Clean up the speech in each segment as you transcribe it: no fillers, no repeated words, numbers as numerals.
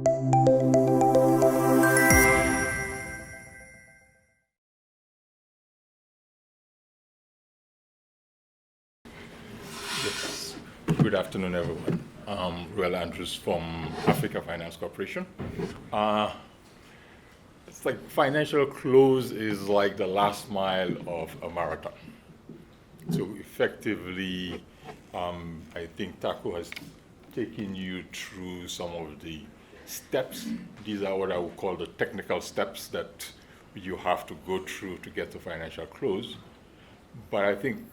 Yes. Good afternoon, everyone. Reuel from Africa Finance Corporation. It's like financial close is like the last mile of a marathon. So effectively, I think Taco has taken you through some of the steps. These are what I would call the technical steps that you have to go through to get to financial close. But I think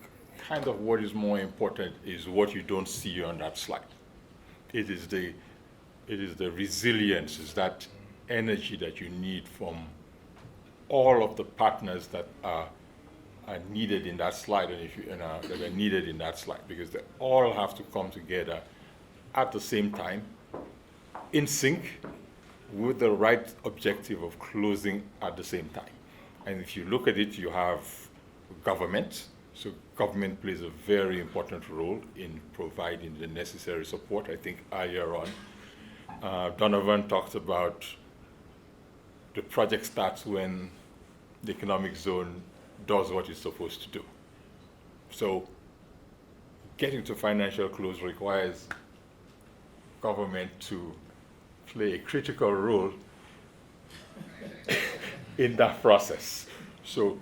kind of what is more important is what you don't see on that slide. It is the resilience, is that energy that you need from all of the partners that are needed in that slide, and that are needed in that slide, because they all have to come together at the same time, in sync, with the right objective of closing at the same time. And if you look at it, you have government. So government plays a very important role in providing the necessary support. I think earlier on, Donovan talked about the project starts when the economic zone does what it's supposed to do. So getting to financial close requires government to play a critical role in that process. So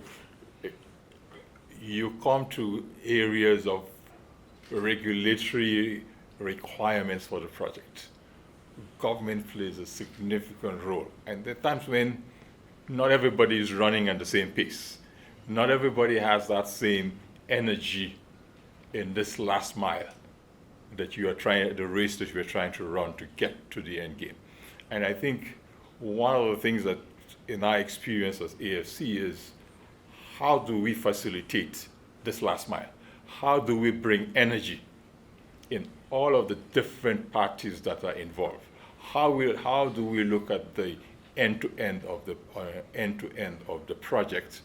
you come to areas of regulatory requirements for the project. Government plays a significant role. And there are times when not everybody is running at the same pace. Not everybody has that same energy in this last mile that you are trying, the race that you are trying to run to get to the end game. And I think one of the things that in our experience as AFC is, how do we facilitate this last mile? How do we bring energy in all of the different parties that are involved? How do we look at the end-to-end of the project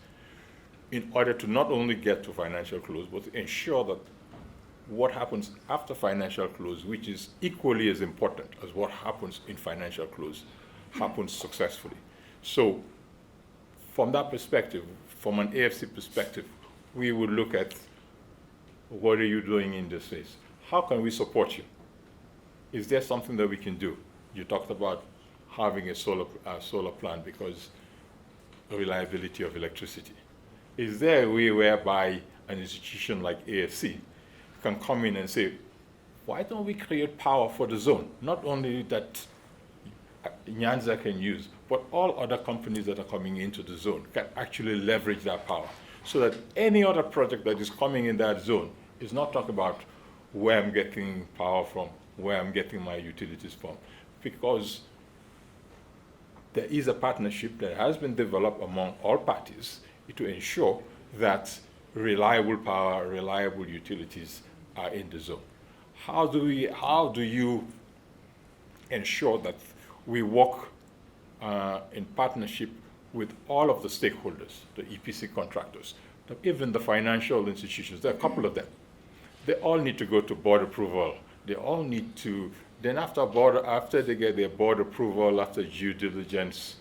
in order to not only get to financial close, but to ensure that what happens after financial close, which is equally as important as what happens in financial close, happens successfully. So from that perspective, from an AFC perspective, we would look at what are you doing in this phase? How can we support you? Is there something that we can do? You talked about having a solar plant because of reliability of electricity. Is there a way whereby an institution like AFC can come in and say, why don't we create power for the zone? Not only that Nyanza can use, but all other companies that are coming into the zone can actually leverage that power, so that any other project that is coming in that zone is not talking about where I'm getting power from, where I'm getting my utilities from, because there is a partnership that has been developed among all parties to ensure that reliable power, reliable utilities are in the zone. How do you ensure that we work in partnership with all of the stakeholders, the EPC contractors, even the financial institutions? There are a couple of them. They all need to go to board approval. They all need to, then after they get their board approval, after due diligence,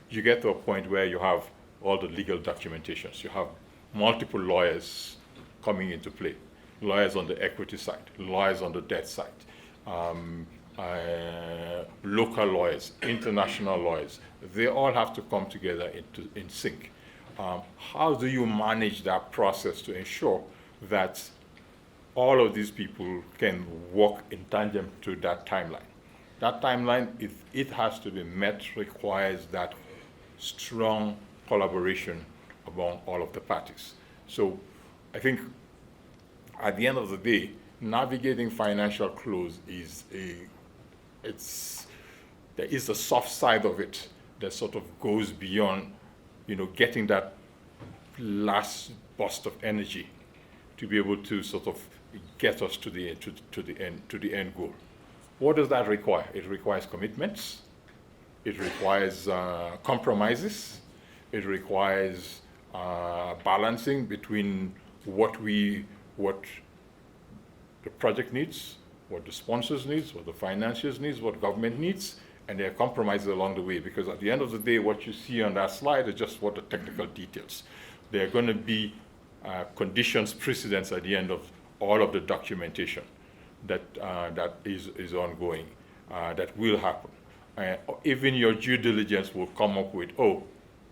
you get to a point where you have all the legal documentations. You have multiple lawyers coming into play. Lawyers on the equity side, lawyers on the debt side, local lawyers, international lawyers. They all have to come together in sync. How do you manage that process to ensure that all of these people can work in tandem to that timeline? That timeline, if it has to be met, requires that strong collaboration among all of the parties. So I think at the end of the day, navigating financial close there is a soft side of it that sort of goes beyond, getting that last burst of energy to be able to sort of get us to the end goal. What does that require? It requires commitments. It requires compromises. It requires balancing between what the project needs, what the sponsors needs, what the financiers needs, what government needs, And there are compromises along the way, because at the end of the day, what you see on that slide is just what the technical details. There are going to be conditions precedents at the end of all of the documentation that is ongoing, that will happen. Even your due diligence will come up with, oh,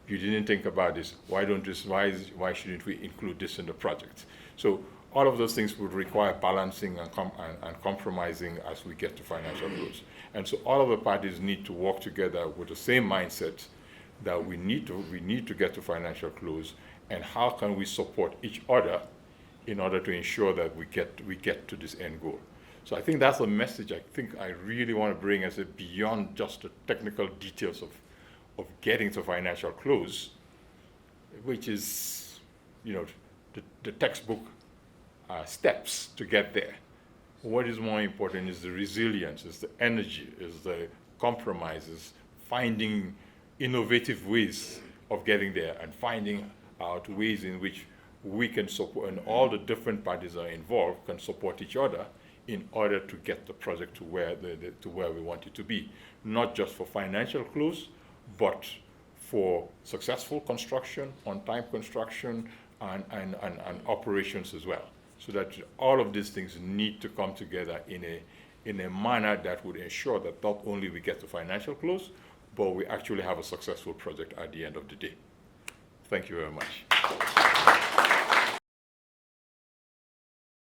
you didn't think about this. Why shouldn't we include this in the project? So all of those things would require balancing and compromising as we get to financial close. And so all of the parties need to work together with the same mindset that we need to get to financial close, and how can we support each other in order to ensure that we get to this end goal. So I think that's a message I think I really want to bring as beyond just the technical details of getting to financial close, which is, the textbook steps to get there. What is more important is the resilience, is the energy, is the compromises, finding innovative ways of getting there, and finding out ways in which we can support, and all the different parties that are involved can support each other in order to get the project to where we want it to be, not just for financial close, but for successful construction, on-time construction, and operations as well. So that all of these things need to come together in a manner that would ensure that not only we get to financial close, but we actually have a successful project at the end of the day. Thank you very much.